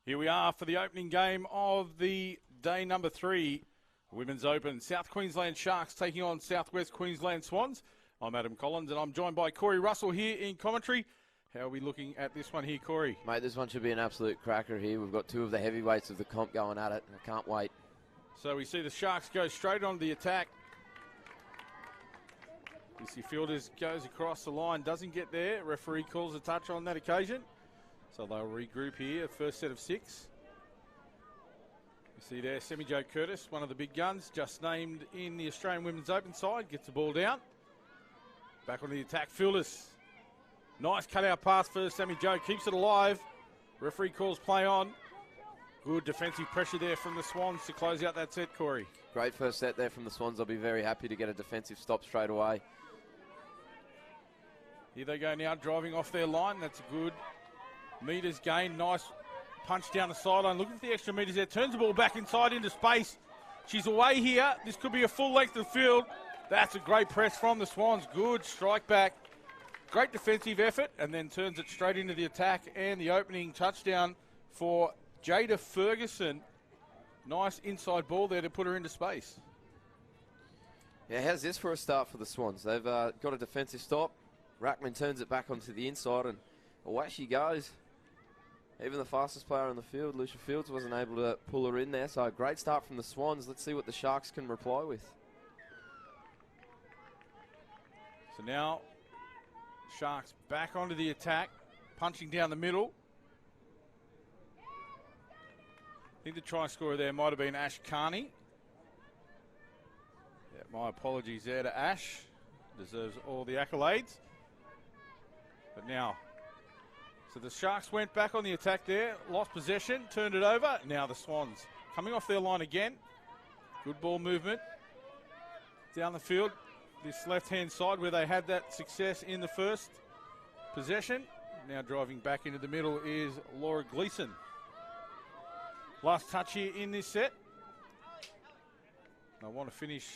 Here we are for the opening game of the day number 3, Women's Open. South Queensland Sharks taking on Southwest Queensland Swans. I'm Adam Collins and I'm joined by Corey Russell here in commentary. How are we looking at this one here, Corey? Mate, this one should be an absolute cracker here. We've got two of the heavyweights of the comp going at it. I can't wait. So we see the Sharks go straight on the attack. Lucy Fielders goes across the line, doesn't get there. Referee calls a touch on that occasion. So they'll regroup here, first set of 6. You see there, Semi-Jo Curtis, one of the big guns, just named in the Australian Women's Open side, gets the ball down. Back on the attack, Fielders. Nice cut-out pass for Semi-Jo, keeps it alive. Referee calls play on. Good defensive pressure there from the Swans to close out that set, Corey. Great first set there from the Swans. I'll be very happy to get a defensive stop straight away. Here they go now, driving off their line. That's a good meters gain. Nice punch down the sideline. Looking for the extra meters there. Turns the ball back inside into space. She's away here. This could be a full length of the field. That's a great press from the Swans. Good strike back. Great defensive effort, and then turns it straight into the attack and the opening touchdown for Jada Ferguson. Nice inside ball there to put her into space. Yeah, how's this for a start for the Swans? They've got a defensive stop. Rackman turns it back onto the inside, and away she goes. Even the fastest player on the field, Lucia Fields, wasn't able to pull her in there. So a great start from the Swans. Let's see what the Sharks can reply with. So now Sharks back onto the attack, punching down the middle. I think the try scorer there might have been Ash Carney. Yeah, my apologies there to Ash. Deserves all the accolades. But now, so the Sharks went back on the attack there, lost possession, turned it over. Now the Swans coming off their line again. Good ball movement down the field. This left-hand side where they had that success in the first possession. Now driving back into the middle is Laura Gleason. Last touch here in this set. I want to finish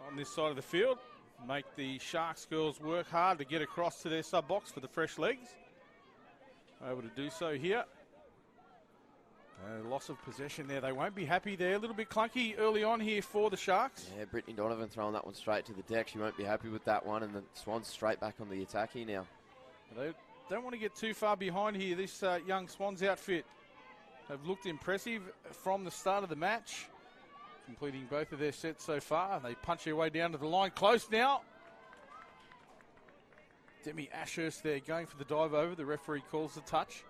on this side of the field. Make the Sharks girls work hard to get across to their sub-box for the fresh legs. Able to do so here. Loss of possession there. They won't be happy there. A little bit clunky early on here for the Sharks. Yeah, Brittany Donovan throwing that one straight to the deck. She won't be happy with that one, and the Swans straight back on the attack here now. They don't want to get too far behind here, this young Swans outfit. They've looked impressive from the start of the match, completing both of their sets so far. They punch their way down to the line. Close now. Demi Ashurst there going for the dive over. The referee calls the touch.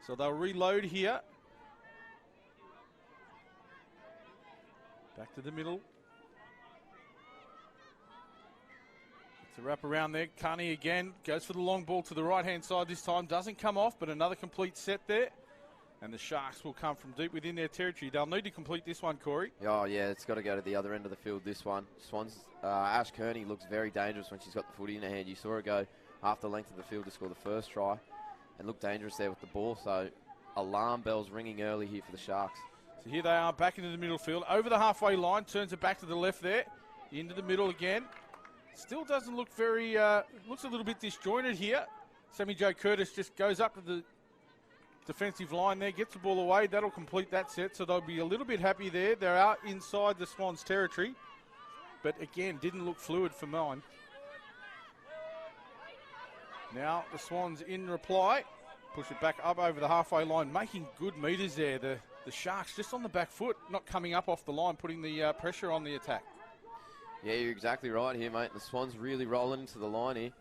So they'll reload here. Back to the middle. It's a wrap around there. Carney again goes for the long ball to the right-hand side this time. Doesn't come off, but another complete set there. And the Sharks will come from deep within their territory. They'll need to complete this one, Corey. Oh, yeah, it's got to go to the other end of the field, this one. Swans, Ash Kearney looks very dangerous when she's got the footy in her hand. You saw her go half the length of the field to score the first try and look dangerous there with the ball. So alarm bells ringing early here for the Sharks. So here they are back into the middle field. Over the halfway line, turns it back to the left there. Into the middle again. Still doesn't look very, looks a little bit disjointed here. Semi-Jo Curtis just goes up to the defensive line there, gets the ball away. That'll complete that set, so they'll be a little bit happy there. They're out inside the Swans' territory, but again, didn't look fluid for mine. Now the Swans in reply, push it back up over the halfway line, making good meters there. The Sharks just on the back foot, not coming up off the line, putting the pressure on the attack. Yeah, you're exactly right here, mate. The Swans really rolling into the line here.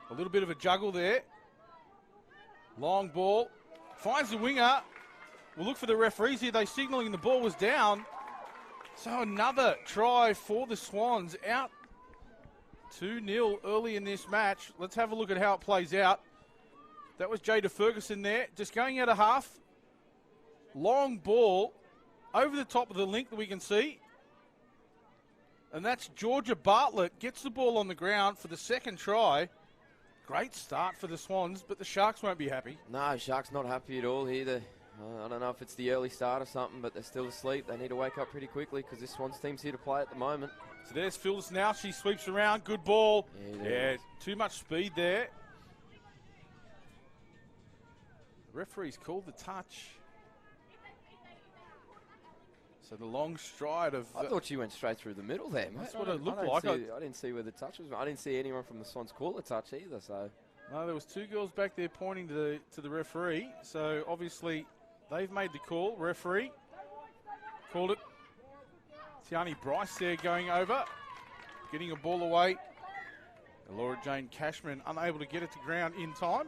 A little bit of a juggle there. Long ball. Finds the winger. We'll look for the referees here. They signalling the ball was down. So another try for the Swans. Out 2-0 early in this match. Let's have a look at how it plays out. That was Jada Ferguson there. Just going out of half. Long ball over the top of the link that we can see. And that's Georgia Bartlett. Gets the ball on the ground for the second try. Great start for the Swans, but the Sharks won't be happy. No, Sharks not happy at all here. I don't know if it's the early start or something, but they're still asleep. They need to wake up pretty quickly because this Swans team's here to play at the moment. So there's Phyllis now. She sweeps around. Good ball. Yeah, too much speed there. The referee's called the touch. So the long stride of... I thought she went straight through the middle there, mate. That's what it looked like. I didn't see where the touch was. I didn't see anyone from the Swans call a touch either, so... No, there was two girls back there pointing to the referee. So obviously they've made the call. Referee called it. Tiani Bryce there going over, getting a ball away. Laura Jane Cashman unable to get it to ground in time.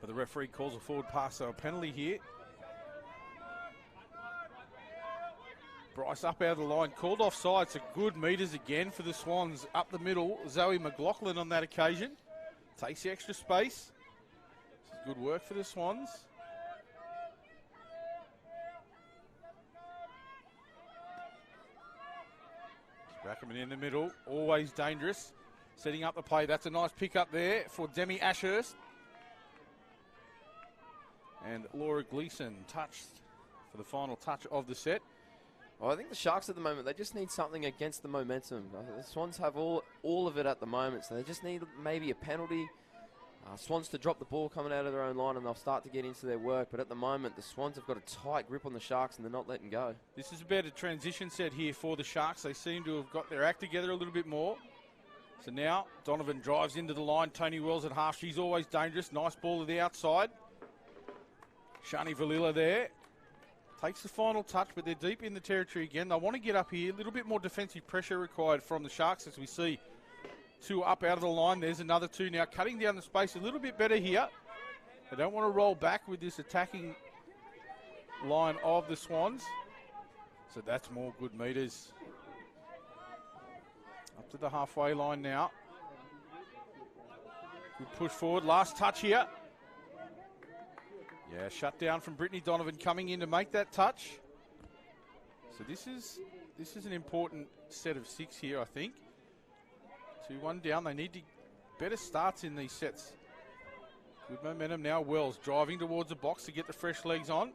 But the referee calls a forward pass, so a penalty here. Bryce up out of the line, called offside. So good meters again for the Swans up the middle. Zoe McLaughlin on that occasion. Takes the extra space. This is good work for the Swans. Rackerman in the middle, always dangerous. Setting up the play. That's a nice pick up there for Demi Ashurst. And Laura Gleeson touched for the final touch of the set. Well, I think the Sharks at the moment, they just need something against the momentum. The Swans have all of it at the moment, so they just need maybe a penalty. Swans to drop the ball coming out of their own line, and they'll start to get into their work. But at the moment, the Swans have got a tight grip on the Sharks, and they're not letting go. This is about a transition set here for the Sharks. They seem to have got their act together a little bit more. So now Donovan drives into the line. Tony Wells at half. She's always dangerous. Nice ball to the outside. Shani Valila there. Takes the final touch, but they're deep in the territory again. They want to get up here. A little bit more defensive pressure required from the Sharks as we see two up out of the line. There's another two now. Cutting down the space a little bit better here. They don't want to roll back with this attacking line of the Swans. So that's more good meters. Up to the halfway line now. Good push forward. Last touch here. Yeah, shut down from Brittany Donovan coming in to make that touch. So this is an important set of six here, I think. 2-1 down. They need to better starts in these sets. Good momentum now. Wells driving towards the box to get the fresh legs on.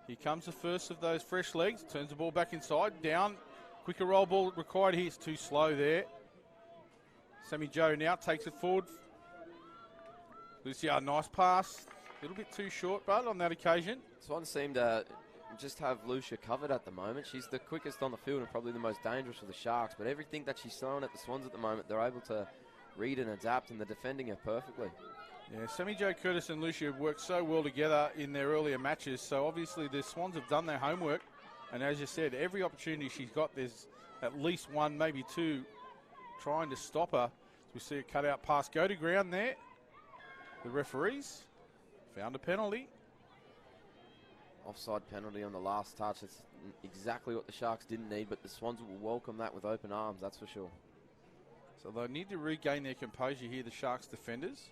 Here comes the first of those fresh legs. Turns the ball back inside. Down. Quicker roll ball required here. It's too slow there. Sammy Joe now takes it forward. Lucia, nice pass. A little bit too short, but on that occasion. Swans seem to just have Lucia covered at the moment. She's the quickest on the field and probably the most dangerous for the Sharks. But everything that she's throwing at the Swans at the moment, they're able to read and adapt, and they're defending her perfectly. Yeah, Sammy Jo Curtis and Lucia have worked so well together in their earlier matches. So obviously the Swans have done their homework. And as you said, every opportunity she's got, there's at least one, maybe two, trying to stop her. So we see a cutout pass go to ground there. The referees found a penalty. Offside penalty on the last touch. It's exactly what the Sharks didn't need, but the Swans will welcome that with open arms, that's for sure. So they need to regain their composure here, the Sharks defenders.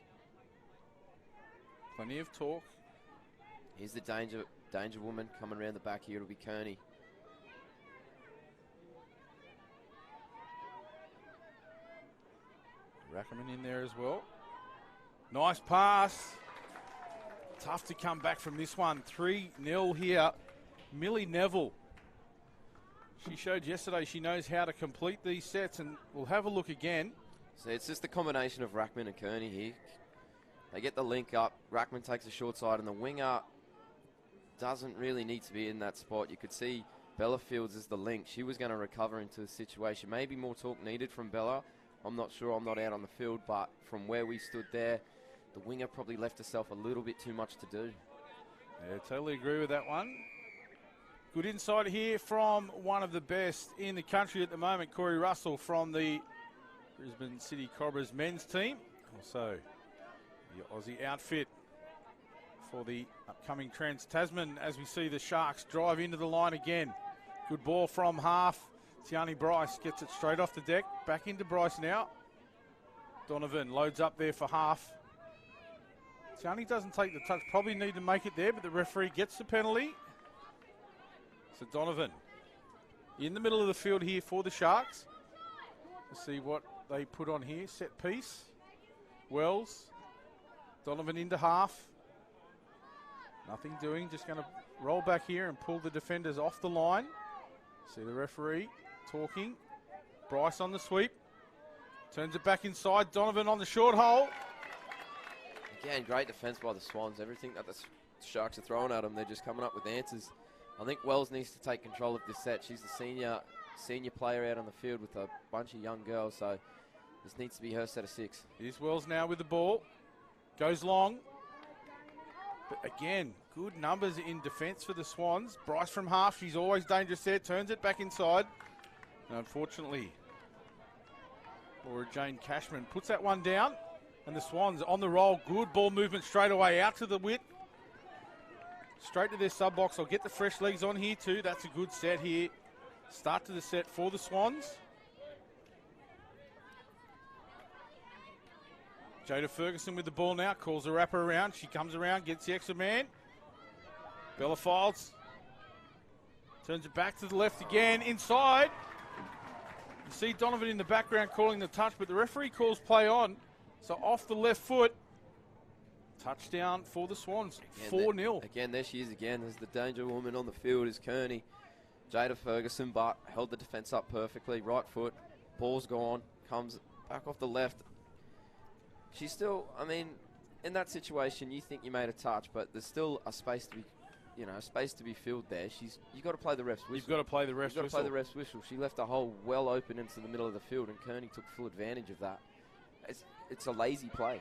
Plenty of talk. Here's the danger woman coming around the back here. It'll be Kearney. Rackerman in there as well. Nice pass. Tough to come back from this one. 3-0 here. Millie Neville. She showed yesterday she knows how to complete these sets, and we'll have a look again. So it's just the combination of Rackman and Kearney here. They get the link up. Rackman takes the short side, and the winger doesn't really need to be in that spot. You could see Bella Fields is the link. She was going to recover into the situation. Maybe more talk needed from Bella. I'm not sure. I'm not out on the field, but from where we stood there, the winger probably left herself a little bit too much to do. Yeah, totally agree with that one. Good insight here from one of the best in the country at the moment, Corey Russell from the Brisbane City Cobras men's team. Also, the Aussie outfit for the upcoming Trans-Tasman as we see the Sharks drive into the line again. Good ball from half. Tiani Bryce gets it straight off the deck. Back into Bryce now. Donovan loads up there for half. Tiani doesn't take the touch. Probably need to make it there, but the referee gets the penalty. So Donovan in the middle of the field here for the Sharks. Let's see what they put on here. Set piece. Wells. Donovan into half. Nothing doing. Just going to roll back here and pull the defenders off the line. See the referee talking. Bryce on the sweep. Turns it back inside. Donovan on the short hole. Again, great defence by the Swans. Everything that the Sharks are throwing at them, they're just coming up with answers. I think Wells needs to take control of this set. She's the senior player out on the field with a bunch of young girls, so this needs to be her set of 6. Here's Wells now with the ball. Goes long. But again, good numbers in defence for the Swans. Bryce from half, she's always dangerous there. Turns it back inside. And unfortunately, Laura Jane Cashman puts that one down. And the Swans on the roll. Good ball movement straight away out to the width. Straight to their sub box. I'll get the fresh legs on here too. That's a good set here. Start to the set for the Swans. Jada Ferguson with the ball now. Calls a wrapper around. She comes around, gets the extra man. Bella Files. Turns it back to the left again. Inside. You see Donovan in the background calling the touch, but the referee calls play on. So off the left foot. Touchdown for the Swans. 4-0. Again, there she is again. There's the danger woman on the field is Kearney. Jada Ferguson, but held the defence up perfectly. Right foot. Ball's gone. Comes back off the left. She's still, I mean, in that situation, you think you made a touch, but there's still a space to be, space to be filled there. You got to play the ref's whistle. You've got to play the ref's whistle. You've got to play the ref's whistle. She left a hole well open into the middle of the field, and Kearney took full advantage of that. It's a lazy play.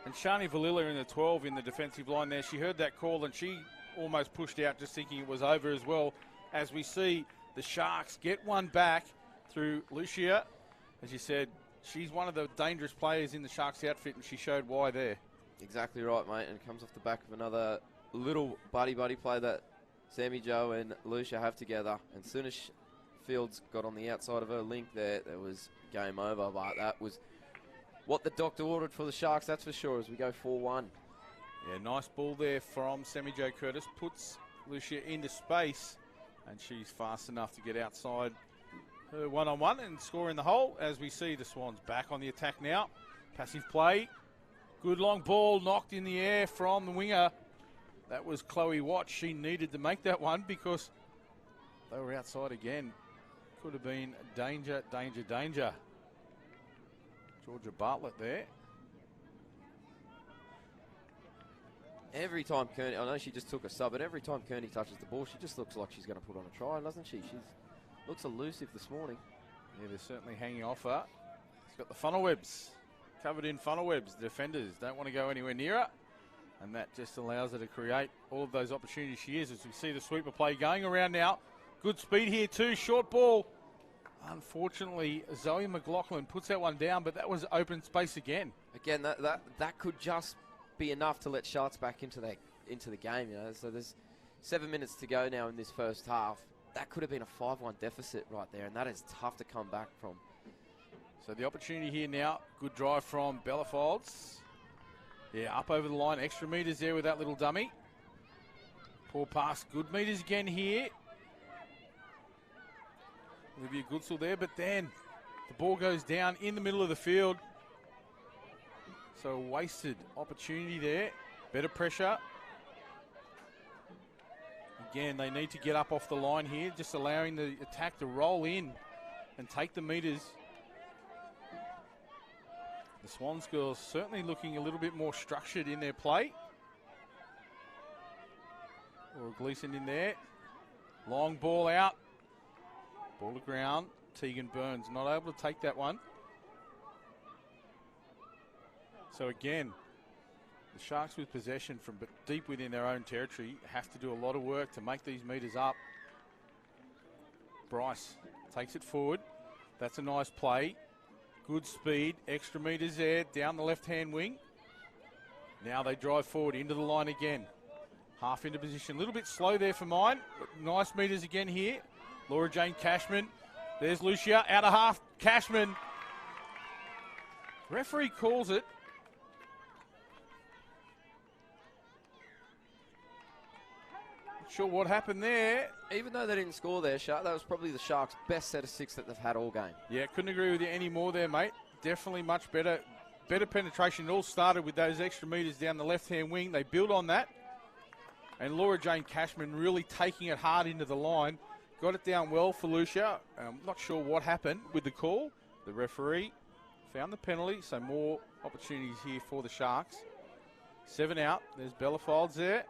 And Shani Valilla in the 12 in the defensive line there, she heard that call and she almost pushed out just thinking it was over as well. As we see the Sharks get one back through Lucia. As you said, she's one of the dangerous players in the Sharks outfit and she showed why there. Exactly right, mate. And it comes off the back of another little buddy-buddy play that Sammy Joe and Lucia have together. And as soon as Fields got on the outside of her link there was game over. But that was what the doctor ordered for the Sharks, that's for sure, as we go 4-1. Yeah, nice ball there from Sammy Jo Curtis. Puts Lucia into space, and she's fast enough to get outside her one-on-one and score in the hole. As we see the Swans back on the attack now. Passive play. Good long ball knocked in the air from the winger. That was Chloe Watts. She needed to make that one because they were outside again. Could have been danger, danger, danger. Georgia Bartlett there. Every time Kearney, I know she just took a sub, but every time Kearney touches the ball, she just looks like she's going to put on a try, doesn't she? She looks elusive this morning. Yeah, they're certainly hanging off her. She's got the funnel webs, covered in funnel webs. The defenders don't want to go anywhere near her, and that just allows her to create all of those opportunities she is. As we see the sweeper play going around now. Good speed here too, short ball. Unfortunately, Zoe McLaughlin puts that one down, but that was open space again. Again, that could just be enough to let Sharks back into the game. So there's 7 minutes to go now in this first half. That could have been a 5-1 deficit right there, and that is tough to come back from. So the opportunity here now. Good drive from Bella Folds. Yeah, up over the line. Extra meters there with that little dummy. Poor pass. Good meters again here. Olivia Goodsell there, but then the ball goes down in the middle of the field. So a wasted opportunity there. Better pressure. Again, they need to get up off the line here, just allowing the attack to roll in and take the meters. The Swans girls certainly looking a little bit more structured in their play. Or Gleason in there. Long ball out. Ball to ground. Tegan Burns not able to take that one. So again, the Sharks with possession from deep within their own territory have to do a lot of work to make these meters up. Bryce takes it forward. That's a nice play. Good speed. Extra meters there down the left-hand wing. Now they drive forward into the line again. Half into position. A little bit slow there for mine. But nice meters again here. Laura Jane Cashman. There's Lucia out of half. Cashman. Referee calls it. Not sure what happened there. Even though they didn't score there, that was probably the Sharks' best set of 6 that they've had all game. Yeah, couldn't agree with you any more there, mate. Definitely much better. Better penetration. It all started with those extra meters down the left-hand wing. They build on that. And Laura Jane Cashman really taking it hard into the line. Got it down well for Lucia. I'm not sure what happened with the call. The referee found the penalty, so more opportunities here for the Sharks. 7 out. There's Bella Folds there.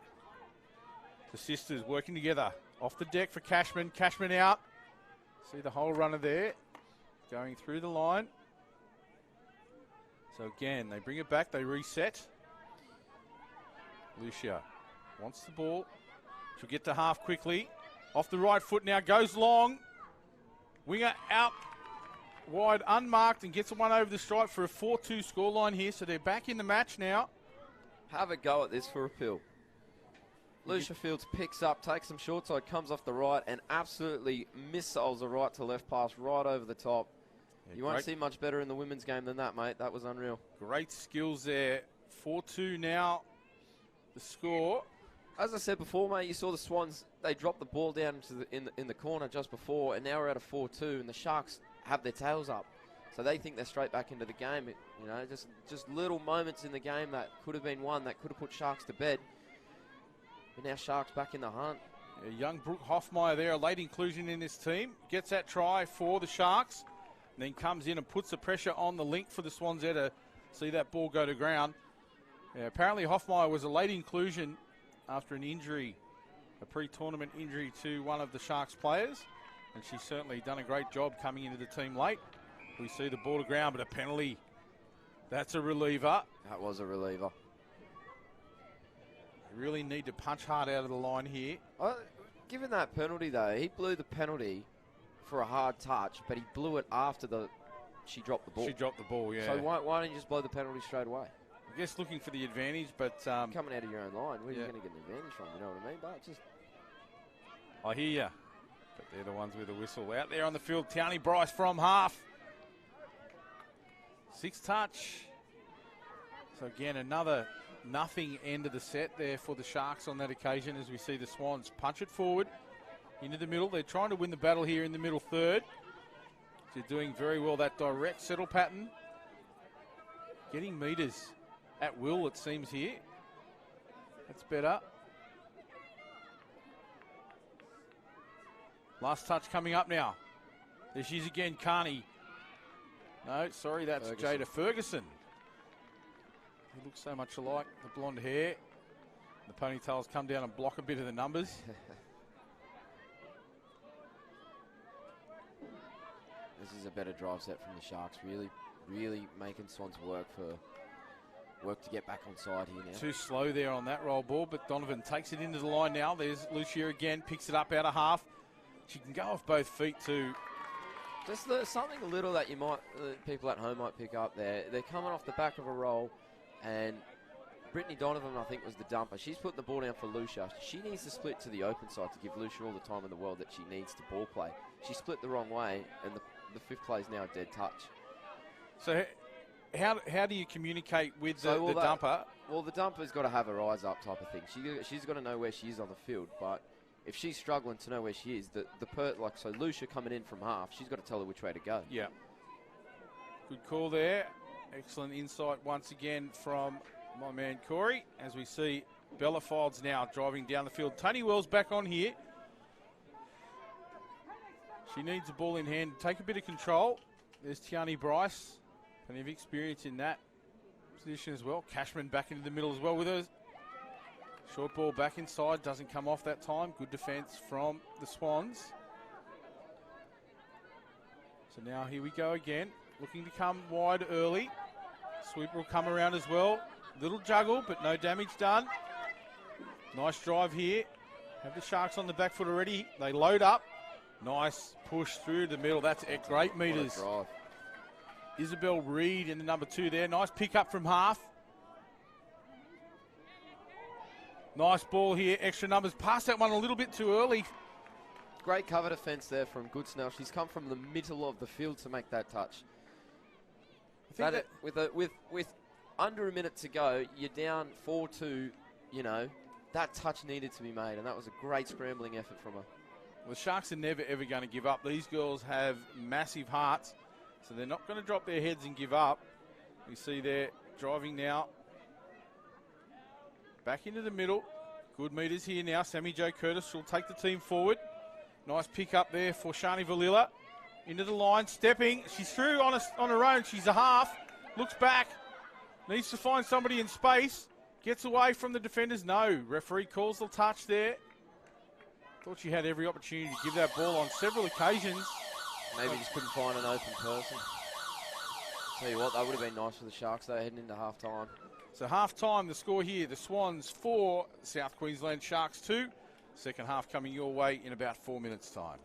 The sisters working together. Off the deck for Cashman. Cashman out. See the whole runner there. Going through the line. So again, they bring it back. They reset. Lucia wants the ball. She'll get to half quickly. Off the right foot now. Goes long. Winger out wide, unmarked, and gets one over the stripe for a 4-2 scoreline here. So they're back in the match now. Have a go at this for a pill. Lucia Fields picks up, takes some short side, comes off the right, and absolutely missiles a right to left pass right over the top. Yeah, you won't see much better in the women's game than that, mate. That was unreal. Great skills there. 4-2 now, the score. As I said before, mate, you saw the Swans, they dropped the ball down in the corner just before, and now we're at a 4-2, and the Sharks have their tails up. So they think they're straight back into the game. You know, just little moments in the game that could have been won, that could have put Sharks to bed. But now Sharks back in the hunt. Yeah, young Brooke Hoffmeyer there, a late inclusion in this team. Gets that try for the Sharks. And then comes in and puts the pressure on the link for the Swans there to see that ball go to ground. Yeah, apparently Hoffmeyer was a late inclusion after an injury, a pre-tournament injury to one of the Sharks players. And she's certainly done a great job coming into the team late. We see the ball to ground, but a penalty. That's a reliever. That was a reliever. You really need to punch hard out of the line here. Given that penalty, though, he blew the penalty for a hard touch, but he blew it after she dropped the ball. She dropped the ball, yeah. So why don't you just blow the penalty straight away? I guess looking for the advantage, but... coming out of your own line, where are you going to get an advantage from, you know what I mean? But just... I hear you. But they're the ones with the whistle. Out there on the field, Townie Bryce from half. 6 touch. So again, another nothing end of the set there for the Sharks on that occasion as we see the Swans punch it forward into the middle. They're trying to win the battle here in the middle third. They're doing very well that direct settle pattern. Getting meters at will, it seems here. That's better. Last touch coming up now. There she is again, Carney. No, sorry, that's Ferguson. Jada Ferguson. They look so much alike, the blonde hair. The ponytails come down and block a bit of the numbers. This is a better drive set from the Sharks. Really making Swans work to get back on side here now. Too slow there on that roll ball, but Donovan takes it into the line now. There's Lucia again, picks it up out of half. She can go off both feet too. Just something a little that people at home might pick up there. They're coming off the back of a roll, and Brittany Donovan, I think, was the dumper. She's putting the ball down for Lucia. She needs to split to the open side to give Lucia all the time in the world that she needs to ball play. She split the wrong way, and the fifth play is now a dead touch. So how do you communicate with the dumper? Well, the dumper's got to have her eyes up type of thing. She's got to know where she is on the field, but if she's struggling to know where she is, so Lucia coming in from half, she's got to tell her which way to go. Yeah. Good call there. Excellent insight once again from my man Corey. As we see Bella Fields now driving down the field. Tony Wells back on here. She needs the ball in hand to take a bit of control. There's Tiani Bryce. Plenty of experience in that position as well. Cashman back into the middle as well with her. Short ball back inside, doesn't come off that time. Good defence from the Swans. So now here we go again. Looking to come wide early. Sweeper will come around as well. Little juggle, but no damage done. Nice drive here. Have the Sharks on the back foot already. They load up. Nice push through the middle. That's at great meters. Isabel Reed in the number 2 there. Nice pick up from half. Nice ball here. Extra numbers. Passed that one a little bit too early. Great cover defence there from Goodsnell. She's come from the middle of the field to make that touch. With under a minute to go, you're down 4-2. You know, that touch needed to be made, and that was a great scrambling effort from her. Well, the Sharks are never, ever going to give up. These girls have massive hearts, so they're not going to drop their heads and give up. We see they're driving now. Back into the middle. Good meters here now. Sammy Jo Curtis will take the team forward. Nice pick up there for Shani Valila. Into the line, stepping. She's through on her own. She's a half. Looks back. Needs to find somebody in space. Gets away from the defenders. No. Referee calls the touch there. Thought she had every opportunity to give that ball on several occasions. Maybe just couldn't find an open person. Tell you what, that would have been nice for the Sharks, though, heading into half-time. So half-time, the score here, the Swans 4, South Queensland Sharks 2. Second half coming your way in about 4 minutes' time.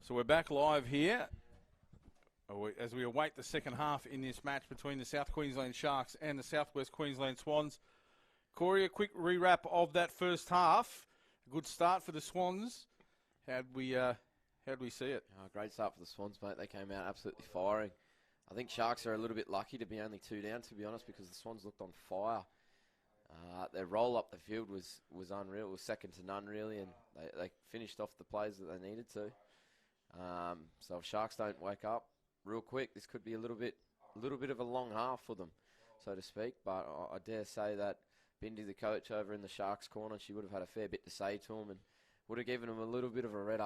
So we're back live here as we await the second half in this match between the South Queensland Sharks and the Southwest Queensland Swans. Corey, a quick re-wrap of that first half. A good start for the Swans. How'd we see it? Oh, great start for the Swans, mate. They came out absolutely firing. I think Sharks are a little bit lucky to be only 2 down, to be honest, because the Swans looked on fire. Their roll up the field was unreal. It was second to none, really, and they finished off the plays that they needed to. So if Sharks don't wake up real quick, this could be a little bit of a long half for them, so to speak. But I dare say that Bindi, the coach over in the Sharks corner, she would have had a fair bit to say to them and would have given them a little bit of a rev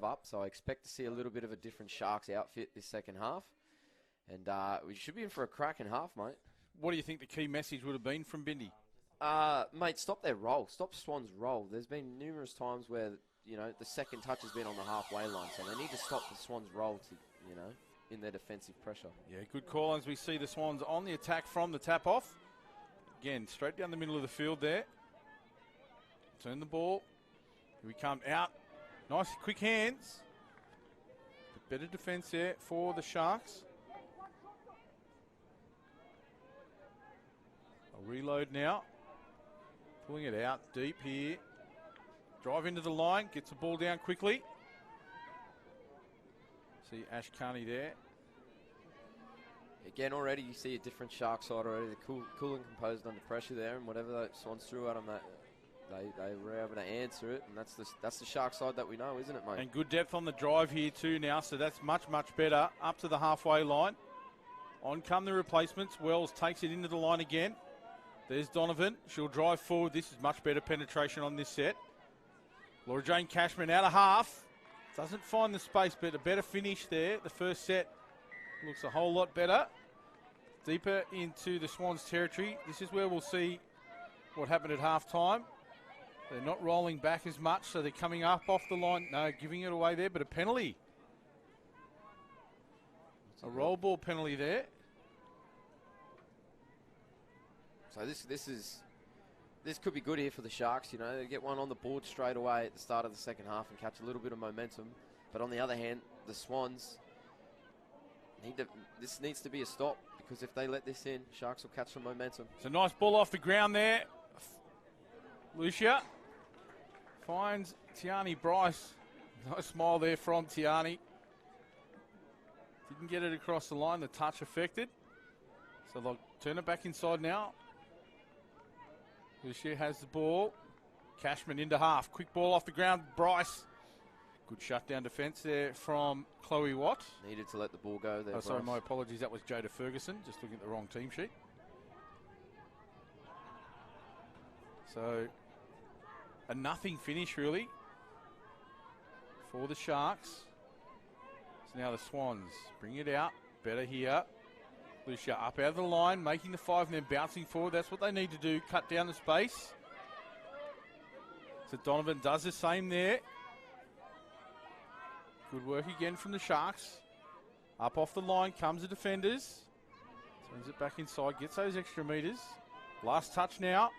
up. So I expect to see a little bit of a different Sharks outfit this second half, and we should be in for a cracking half, mate. What do you think the key message would have been from Bindi? Mate, stop their roll. Stop Swans' roll. There's been numerous times where the second touch has been on the halfway line, so they need to stop the Swans' roll to, in their defensive pressure. Yeah, good call as we see the Swans on the attack from the tap-off. Again, straight down the middle of the field there. Turn the ball. Here we come out. Nice, quick hands. Better defence there for the Sharks. A reload now. Pulling it out deep here. Drive into the line. Gets the ball down quickly. See Ash Carney there. Again, already you see a different Shark side already. They're cool and composed under pressure there, and whatever the Swans threw at them, they were able to answer it, and that's the Shark side that we know, isn't it, mate? And good depth on the drive here too now, so that's much better. Up to the halfway line. On come the replacements. Wells takes it into the line again. There's Donovan. She'll drive forward. This is much better penetration on this set. Laura Jane Cashman out of half. Doesn't find the space, but a better finish there. The first set looks a whole lot better. Deeper into the Swans territory. This is where we'll see what happened at half-time. They're not rolling back as much, so they're coming up off the line. No, giving it away there, but a penalty. A roll ball penalty there. So this could be good here for the Sharks. They get one on the board straight away at the start of the second half and catch a little bit of momentum. But on the other hand, the Swans this needs to be a stop, because if they let this in, Sharks will catch some momentum. It's a nice ball off the ground there. Lucia finds Tiani Bryce. Nice smile there from Tiani. Didn't get it across the line. The touch affected. So they'll turn it back inside now. Lucia has the ball. Cashman into half. Quick ball off the ground. Bryce. Good shutdown defence there from Chloe Watt. Needed to let the ball go there. Oh, sorry, my apologies. That was Jada Ferguson. Just looking at the wrong team sheet. So a nothing finish, really, for the Sharks. So now the Swans bring it out. Better here. Lucia up out of the line, making the 5 and then bouncing forward. That's what they need to do, cut down the space. So Donovan does the same there. Good work again from the Sharks. Up off the line comes the defenders. Turns it back inside, gets those extra metres. Last touch now.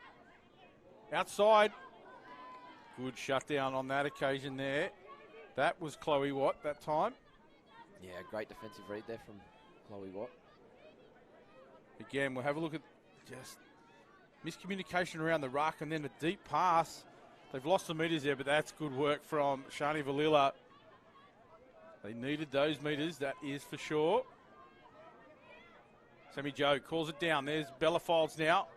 Outside. Good shutdown on that occasion there. That was Chloe Watt that time. Yeah, great defensive read there from Chloe Watt. Again, we'll have a look at just miscommunication around the ruck and then a deep pass. They've lost the metres there, but that's good work from Shani Valila. They needed those metres, that is for sure. Sammy Joe calls it down. There's Bella Folds now.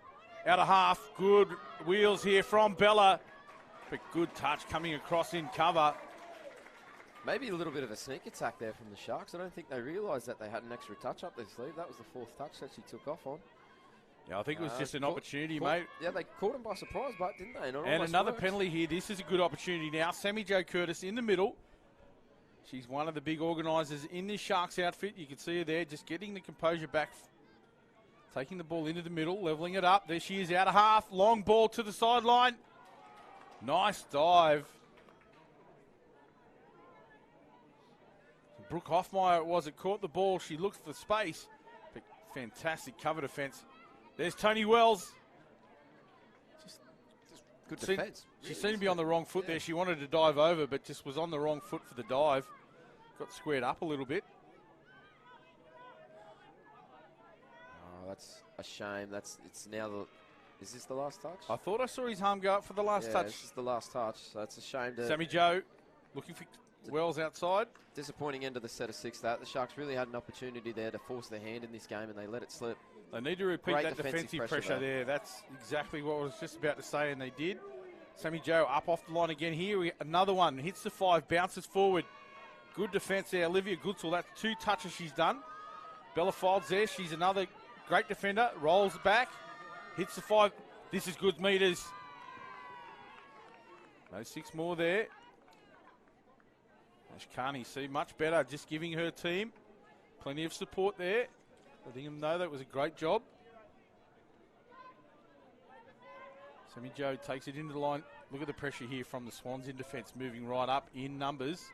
Out of half. Good wheels here from Bella. But good touch coming across in cover. Maybe a little bit of a sneak attack there from the Sharks. I don't think they realised that they had an extra touch up their sleeve. That was the 4th touch that she took off on. Yeah, I think it was just an opportunity, mate. Yeah, they caught him by surprise, but didn't they? And another penalty here. This is a good opportunity now. Sammy Jo Curtis in the middle. She's one of the big organisers in this Sharks outfit. You can see her there, just getting the composure back. Taking the ball into the middle, levelling it up. There she is, out of half. Long ball to the sideline. Nice dive. Brooke Hoffmeyer it was. It caught the ball. She looked for space. But fantastic cover defence. There's Tony Wells. Just good defence. She seemed to be on the wrong foot there. She wanted to dive over, but just was on the wrong foot for the dive. Got squared up a little bit. Oh, that's a shame. It's now the... Is this the last touch? I thought I saw his arm go up for the last touch. This is the last touch, so it's a shame to... Sammy Joe looking for Wells outside. Disappointing end of the set of 6 that. The Sharks really had an opportunity there to force their hand in this game, and they let it slip. They need to repeat Great that defensive pressure there. That's exactly what I was just about to say, and they did. Sammy Joe up off the line again here. Another one. Hits the 5, bounces forward. Good defence there. Olivia Goodsall, that's 2 touches she's done. Bella Folds there. She's another great defender. Rolls back. Hits the 5. This is good metres. No 6 more there. Ash Carney, see, much better. Just giving her team plenty of support there. Letting them know that was a great job. Sammy Joe takes it into the line. Look at the pressure here from the Swans in defence, moving right up in numbers.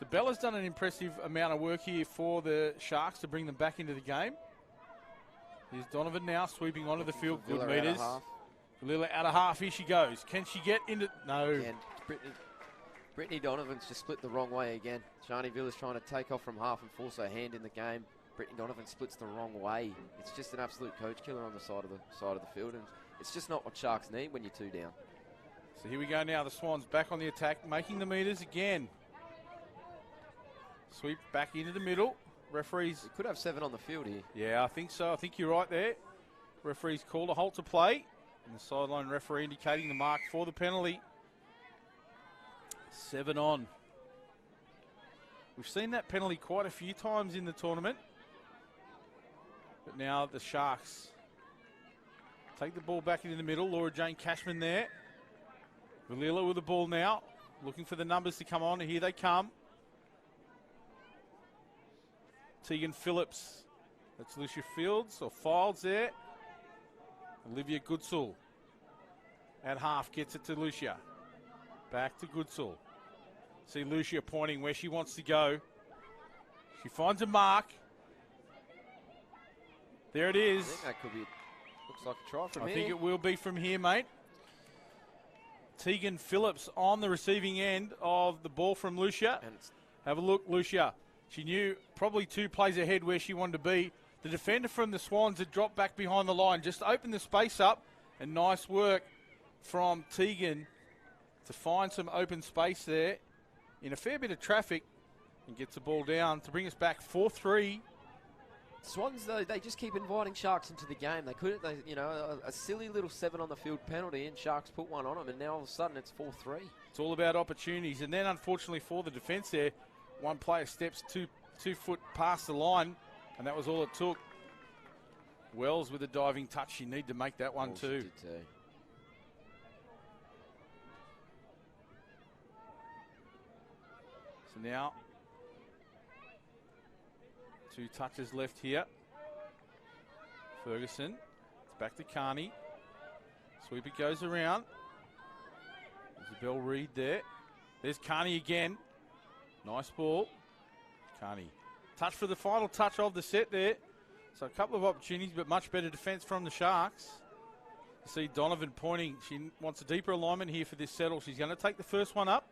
So Bella's done an impressive amount of work here for the Sharks to bring them back into the game. Here's Donovan now sweeping onto the field. Good metres. Lila out of half. Here she goes. Can she get into... No. Again, Brittany Donovan's just split the wrong way again. Shani Villa's trying to take off from half and force her hand in the game. Brittany Donovan splits the wrong way. It's just an absolute coach killer on the side of the field, and it's just not what Sharks need when you're 2 down. So here we go now. The Swans back on the attack, making the metres again. Sweep back into the middle. Referees... We could have 7 on the field here. Yeah, I think so. I think you're right there. Referees called a halt to play. And the sideline referee indicating the mark for the penalty. 7 on. We've seen that penalty quite a few times in the tournament. But now the Sharks take the ball back into the middle. Laura Jane Cashman there. Valila with the ball now. Looking for the numbers to come on. Here they come. Tegan Phillips. That's Lucia Fields or Files there. Olivia Goodsall at half gets it to Lucia. Back to Goodsall. See Lucia pointing where she wants to go. She finds a mark. There it is. I think that could be, looks like a try from here. I think it will be from here, mate. Tegan Phillips on the receiving end of the ball from Lucia. Have a look, Lucia. She knew probably 2 plays ahead where she wanted to be. The defender from the Swans had dropped back behind the line, just opened the space up, and nice work from Tegan to find some open space there in a fair bit of traffic and gets the ball down to bring us back 4-3. Swans, though, they just keep inviting Sharks into the game. They couldn't, a silly little 7 on the field penalty, and Sharks put one on them, and now all of a sudden it's 4-3. It's all about opportunities, and then unfortunately for the defence there, one player steps two foot past the line, and that was all it took. Wells with a diving touch. You need to make that one too. So now, 2 touches left here. Ferguson. It's back to Carney. Sweep it goes around. Isabel Reed there. There's Carney again. Nice ball. Carney. Touch for the final touch of the set there. So a couple of opportunities, but much better defence from the Sharks. You see Donovan pointing. She wants a deeper alignment here for this settle. She's going to take the first one up.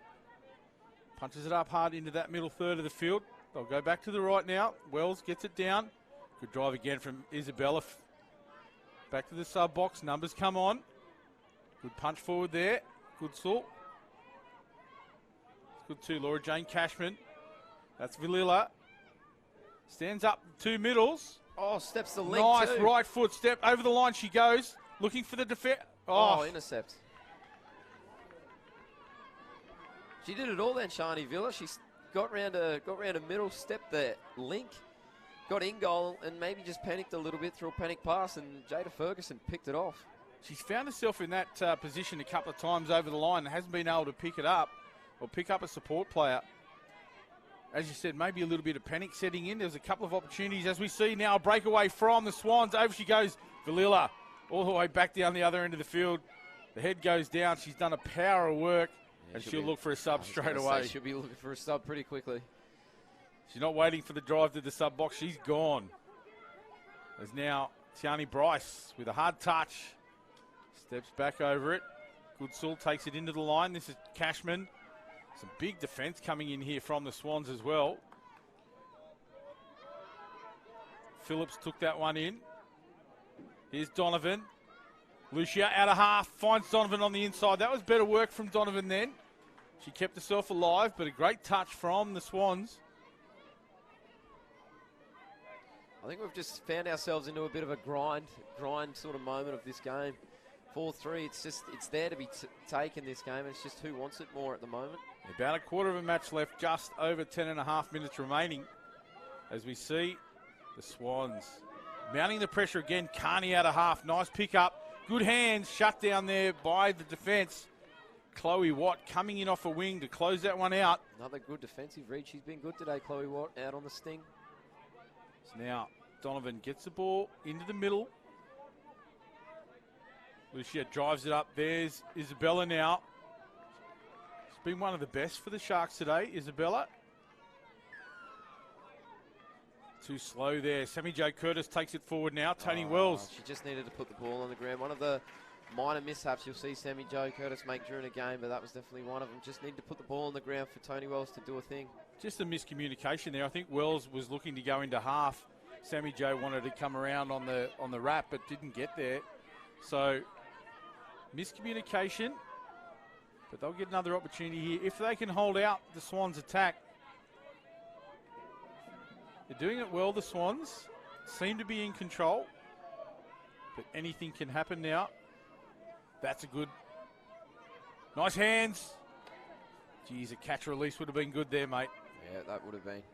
Punches it up hard into that middle third of the field. They'll go back to the right now. Wells gets it down. Good drive again from Isabella. Back to the sub box. Numbers come on. Good punch forward there. Good salt. Good too, Laura Jane Cashman. That's Valila. Stands up 2 middles. Oh, steps the link nice too. Right foot step. Over the line she goes. Looking for the defense. Oh, intercept. She did it all then, Shani Villa. She got round a middle, stepped the link, got in goal, and maybe just panicked a little bit through a panic pass, and Jada Ferguson picked it off. She's found herself in that position a couple of times over the line and hasn't been able to pick it up or pick up a support player. As you said, maybe a little bit of panic setting in. There's a couple of opportunities as we see now a breakaway from the Swans. Over she goes, Valila, all the way back down the other end of the field. The head goes down. She's done a power of work, and she'll look for a sub straight away. She'll be looking for a sub pretty quickly. She's not waiting for the drive to the sub box. She's gone. There's now Tiani Bryce with a hard touch. Steps back over it. Goodsall takes it into the line. This is Cashman. Some big defence coming in here from the Swans as well. Phillips took that one in. Here's Donovan. Lucia out of half. Finds Donovan on the inside. That was better work from Donovan then. She kept herself alive, but a great touch from the Swans. I think we've just found ourselves into a bit of a grind sort of moment of this game. 4-3, it's there to be taken, this game. It's just who wants it more at the moment. About a quarter of a match left, just over 10.5 minutes remaining. As we see the Swans mounting the pressure again. Carney out of half. Nice pick up. Good hands shut down there by the defence. Chloe Watt coming in off a wing to close that one out. Another good defensive read. She's been good today, Chloe Watt, out on the sting. So now Donovan gets the ball into the middle. Lucia drives it up. There's Isabella now. She's been one of the best for the Sharks today, Isabella. Too slow there. Sammy Jo Curtis takes it forward now. Tony Wells. She just needed to put the ball on the ground. One of the minor mishaps you'll see Sammy Jo Curtis make during a game, but that was definitely one of them. Just need to put the ball on the ground for Tony Wells to do a thing. Just a miscommunication there. I think Wells was looking to go into half. Sammy Jo wanted to come around on the wrap, but didn't get there. So, miscommunication. But they'll get another opportunity here. If they can hold out the Swans' attack. They're doing it well, the Swans. Seem to be in control. But anything can happen now. That's a good... Nice hands. Geez, a catch release would have been good there, mate. Yeah, that would have been.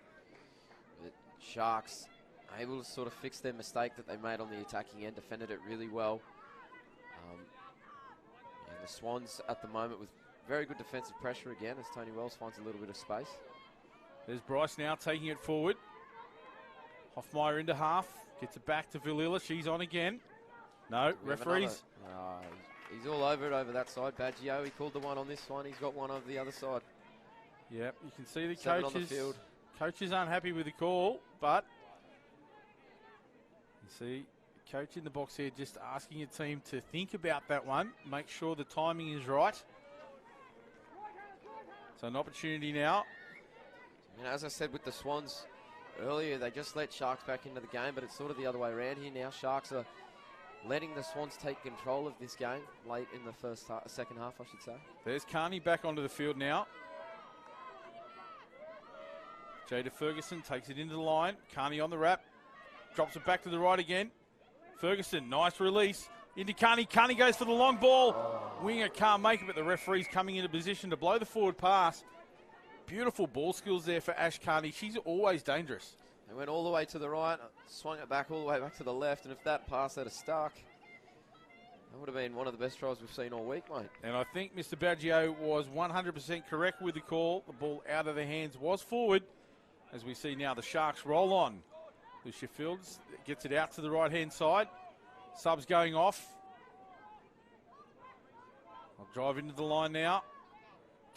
The Sharks able to sort of fix their mistake that they made on the attacking end, defended it really well. And the Swans at the moment with very good defensive pressure again as Tony Wells finds a little bit of space. There's Bryce now taking it forward. Hoffmeyer into half. Gets it back to Villela. She's on again. No, referees. He's all over it over that side. Baggio, he called the one on this one. He's got one over the other side. Yep, you can see the Seven coaches. on the field. Coaches aren't happy with the call, but you see the coach in the box here just asking a team to think about that one. Make sure the timing is right. So an opportunity now. And as I said with the Swans earlier, they just let Sharks back into the game, but it's sort of the other way around here now. Sharks are letting the Swans take control of this game late in the second half, I should say. There's Carney back onto the field now. Jada Ferguson takes it into the line. Carney on the wrap. Drops it back to the right again. Ferguson, nice release. Into Carney. Carney goes for the long ball. Winger can't make it, but the referee's coming into position to blow the forward pass. Beautiful ball skills there for Ash Carney. She's always dangerous. They went all the way to the right, swung it back all the way back to the left, and if that pass had stuck, that would have been one of the best tries we've seen all week, mate. And I think Mr. Baggio was 100% correct with the call. The ball out of the hands was forward. As we see now, the Sharks roll on. Lucia Fields gets it out to the right-hand side. Subs going off. I'll drive into the line now.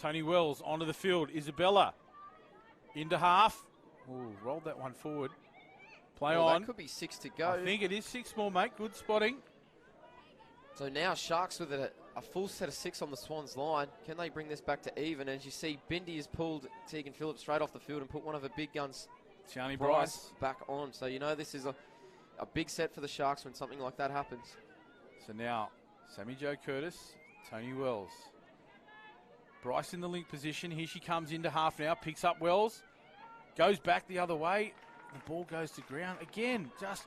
Tony Wells onto the field. Isabella into half. Ooh, rolled that one forward. Play on. That could be 6 to go. I think it is 6 more, mate. Good spotting. So now Sharks with a full set of 6 on the Swans line. Can they bring this back to even? As you see, Bindi has pulled Tegan Phillips straight off the field and put one of her big guns, Tiani Bryce, back on. So you know this is a big set for the Sharks when something like that happens. So now, Sammy Jo Curtis, Tony Wells. Bryce in the link position. Here she comes into half now. Picks up Wells. Goes back the other way. The ball goes to ground. Again, just,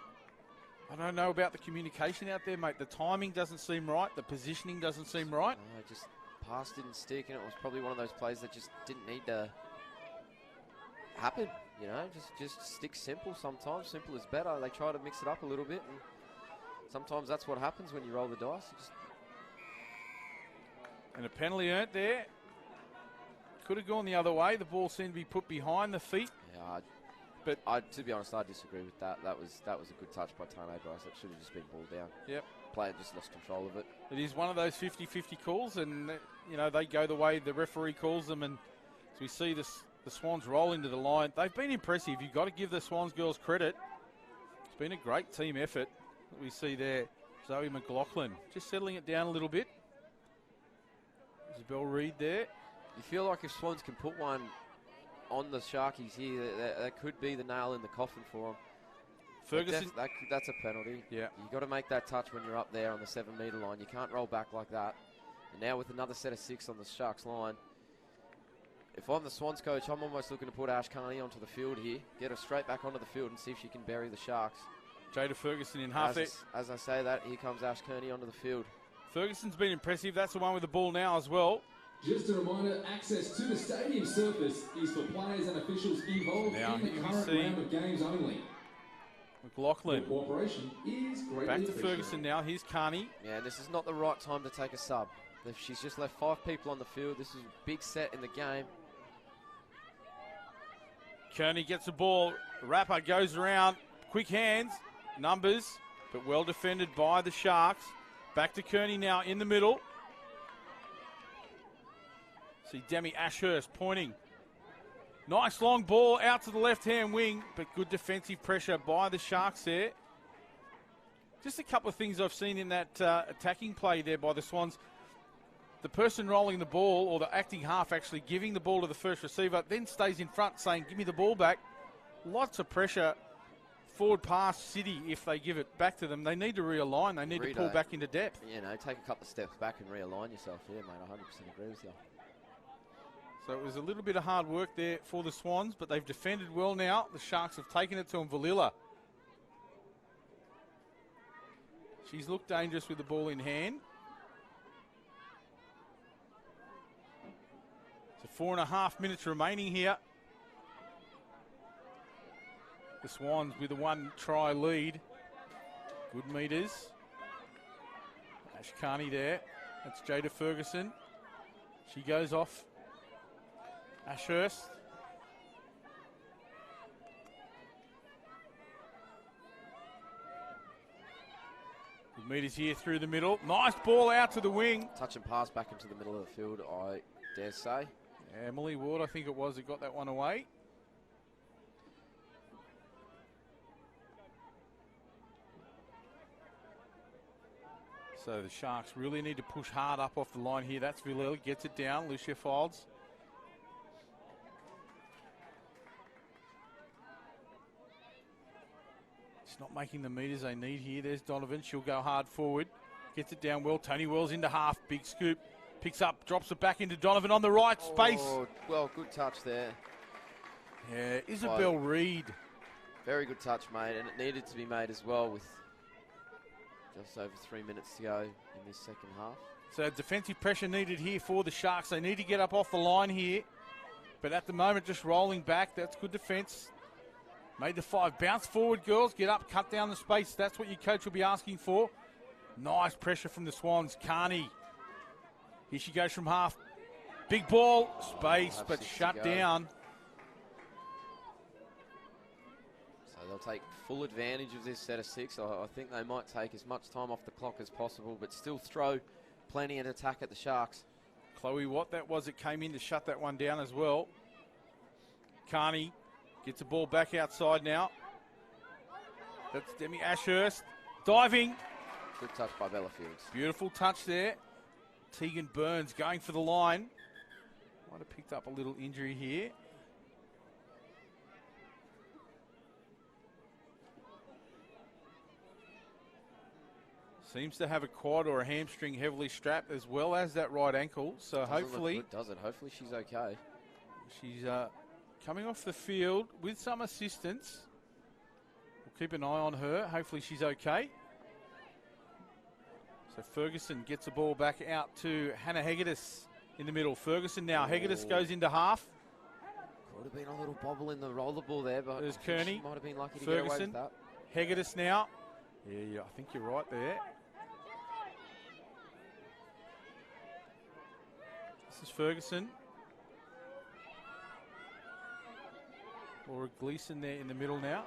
I don't know about the communication out there, mate. The timing doesn't seem right. The positioning doesn't seem right. Just pass didn't stick, and it was probably one of those plays that just didn't need to happen. You know, just stick simple sometimes. Simple is better. They try to mix it up a little bit, and sometimes that's what happens when you roll the dice. And a penalty earned there. Could have gone the other way. The ball seemed to be put behind the feet. Yeah, but to be honest, I disagree with that. That was a good touch by Tane Bryce. That should have just been ball down. Yep. Player just lost control of it. It is one of those 50-50 calls, and you know they go the way the referee calls them. And as we see the Swans roll into the line, they've been impressive. You've got to give the Swans girls credit. It's been a great team effort that we see there. Zoe McLaughlin just settling it down a little bit. Isabel Reed there. You feel like if Swans can put one on the Sharkies here, that could be the nail in the coffin for them. Ferguson. That's a penalty. Yeah. You've got to make that touch when you're up there on the 7-metre line. You can't roll back like that. And now with another set of 6 on the Sharks line, if I'm the Swans coach, I'm almost looking to put Ash Carney onto the field here, get her straight back onto the field and see if she can bury the Sharks. Jada Ferguson in half there. As I say that, here comes Ash Kearney onto the field. Ferguson's been impressive. That's the one with the ball now as well. Just a reminder, access to the stadium surface is for players and officials involved in the current round of games only. McLaughlin. Your cooperation is greatly Back to appreciated. Ferguson now. Here's Carney. Yeah, this is not the right time to take a sub. She's just left 5 people on the field. This is a big set in the game. Kearney gets the ball. Rapper goes around. Quick hands. Numbers. But well defended by the Sharks. Back to Kearney now in the middle. See Demi Ashurst pointing. Nice long ball out to the left-hand wing, but good defensive pressure by the Sharks there. Just a couple of things I've seen in that attacking play there by the Swans. The person rolling the ball, or the acting half actually giving the ball to the first receiver, then stays in front saying, give me the ball back. Lots of pressure forward pass City if they give it back to them. They need to realign. They need to pull back into depth. You know, take a couple of steps back and realign yourself. Yeah, mate, I 100% agree with you. So it was a little bit of hard work there for the Swans, but they've defended well now. The Sharks have taken it to them. Valilla. She's looked dangerous with the ball in hand. So 4.5 minutes remaining here. The Swans with a 1-try lead. Good meters. Ash Carney there. That's Jada Ferguson. She goes off. Ashurst. Good meters here through the middle. Nice ball out to the wing. Touch and pass back into the middle of the field, I dare say. Emily Ward, I think it was, that got that one away. So the Sharks really need to push hard up off the line here. That's Villel, gets it down. Lucia Folds. It's not making the meters they need here. There's Donovan. She'll go hard forward. Gets it down well. Tony Wells into half. Big scoop. Picks up, drops it back into Donovan on the right space. Oh, well, good touch there. Yeah, Isabel Reed. Very good touch, mate, and it needed to be made as well with just over 3 minutes to go in this second half. So defensive pressure needed here for the Sharks. They need to get up off the line here. But at the moment, just rolling back. That's good defence. Made the 5. Bounce forward, girls. Get up, cut down the space. That's what your coach will be asking for. Nice pressure from the Swans. Carney. Here she goes from half. Big ball. Space, but shut down. So they'll take full advantage of this set of 6. I think they might take as much time off the clock as possible, but still throw plenty of attack at the Sharks. Chloe Watt, that was it, came in to shut that one down as well. Carney gets the ball back outside now. That's Demi Ashurst. Diving. Good touch by Bella Fields. Beautiful touch there. Tegan Burns going for the line. Might have picked up a little injury here. Seems to have a quad or a hamstring heavily strapped as well as that right ankle. So hopefully... does it? Hopefully she's okay. She's coming off the field with some assistance. We'll keep an eye on her. Hopefully she's okay. So Ferguson gets the ball back out to Hannah Hegedus in the middle. Ferguson now. Hegedus goes into half. Could have been a little bobble in the roller ball there, but there's Kearney. Might have been lucky to Ferguson. get away with that. Hegedus now. Yeah, I think you're right there. This is Ferguson. Laura Gleason there in the middle now.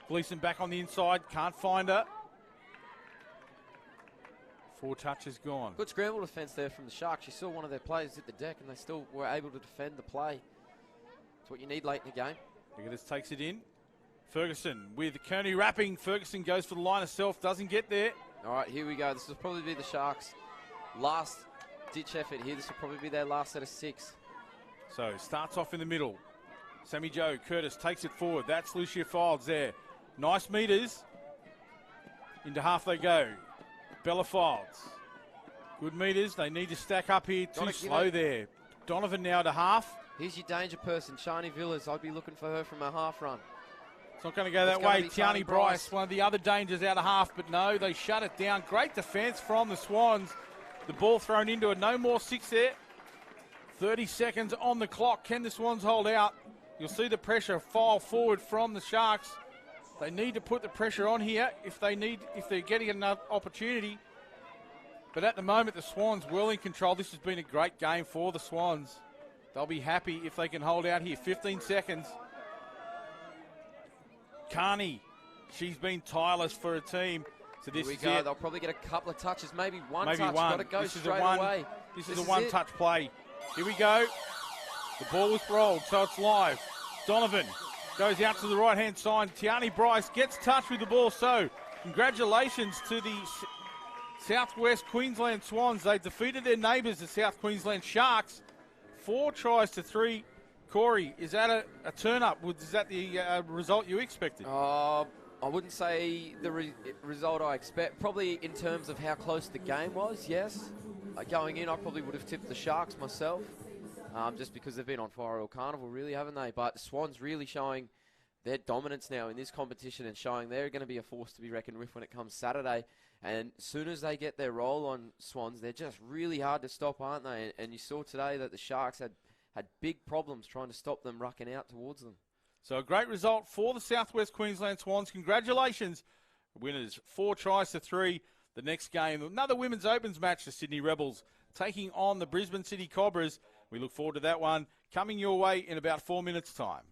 Gleason back on the inside. Can't find her. 4 touches gone. Good scramble defence there from the Sharks. You saw one of their players hit the deck and they still were able to defend the play. That's what you need late in the game. Hegedus takes it in. Ferguson with Kearney wrapping. Ferguson goes for the line herself. Doesn't get there. All right, here we go. This will probably be the Sharks' last ditch effort here. This will probably be their last set of 6. So starts off in the middle. Sammy Jo Curtis takes it forward. That's Lucia Fields there. Nice meters. Into half they go. Bella Fields. Good meters. They need to stack up here. Too slow there. Donovan now to half. Here's your danger person, Shani Villas. I'd be looking for her from a half run. It's not going to go that way. Tiani Bryce, one of the other dangers out of half, but no, they shut it down. Great defence from the Swans. The ball thrown into it. No more 6 there. 30 seconds on the clock. Can the Swans hold out? You'll see the pressure file forward from the Sharks. They need to put the pressure on here if they're getting another opportunity. But at the moment, the Swans well in control. This has been a great game for the Swans. They'll be happy if they can hold out here. 15 seconds. Carney, she's been tireless for her team. So this Here we is go. it. They'll probably get a couple of touches, maybe one Maybe touch. one. Got to go This is straight a one. away. This is a one-touch play. Here we go. The ball was rolled, so it's live. Donovan goes out to the right-hand side. Tiani Bryce gets touch with the ball, so congratulations to the Southwest Queensland Swans. They defeated their neighbours, the South Queensland Sharks, 4-3. Corey, is that a turn-up? Is that the result you expected? I wouldn't say the result I expect. Probably in terms of how close the game was, yes. Going in, I probably would have tipped the Sharks myself, just because they've been on fire all carnival, really, haven't they? But the Swans really showing their dominance now in this competition and showing they're going to be a force to be reckoned with when it comes Saturday. And as soon as they get their roll on, Swans, they're just really hard to stop, aren't they? And you saw today that the Sharks had big problems trying to stop them rucking out towards them. So a great result for the Southwest Queensland Swans. Congratulations. Winners 4-3. The next game, another Women's Opens match, the Sydney Rebels taking on the Brisbane City Cobras. We look forward to that one coming your way in about 4 minutes' time.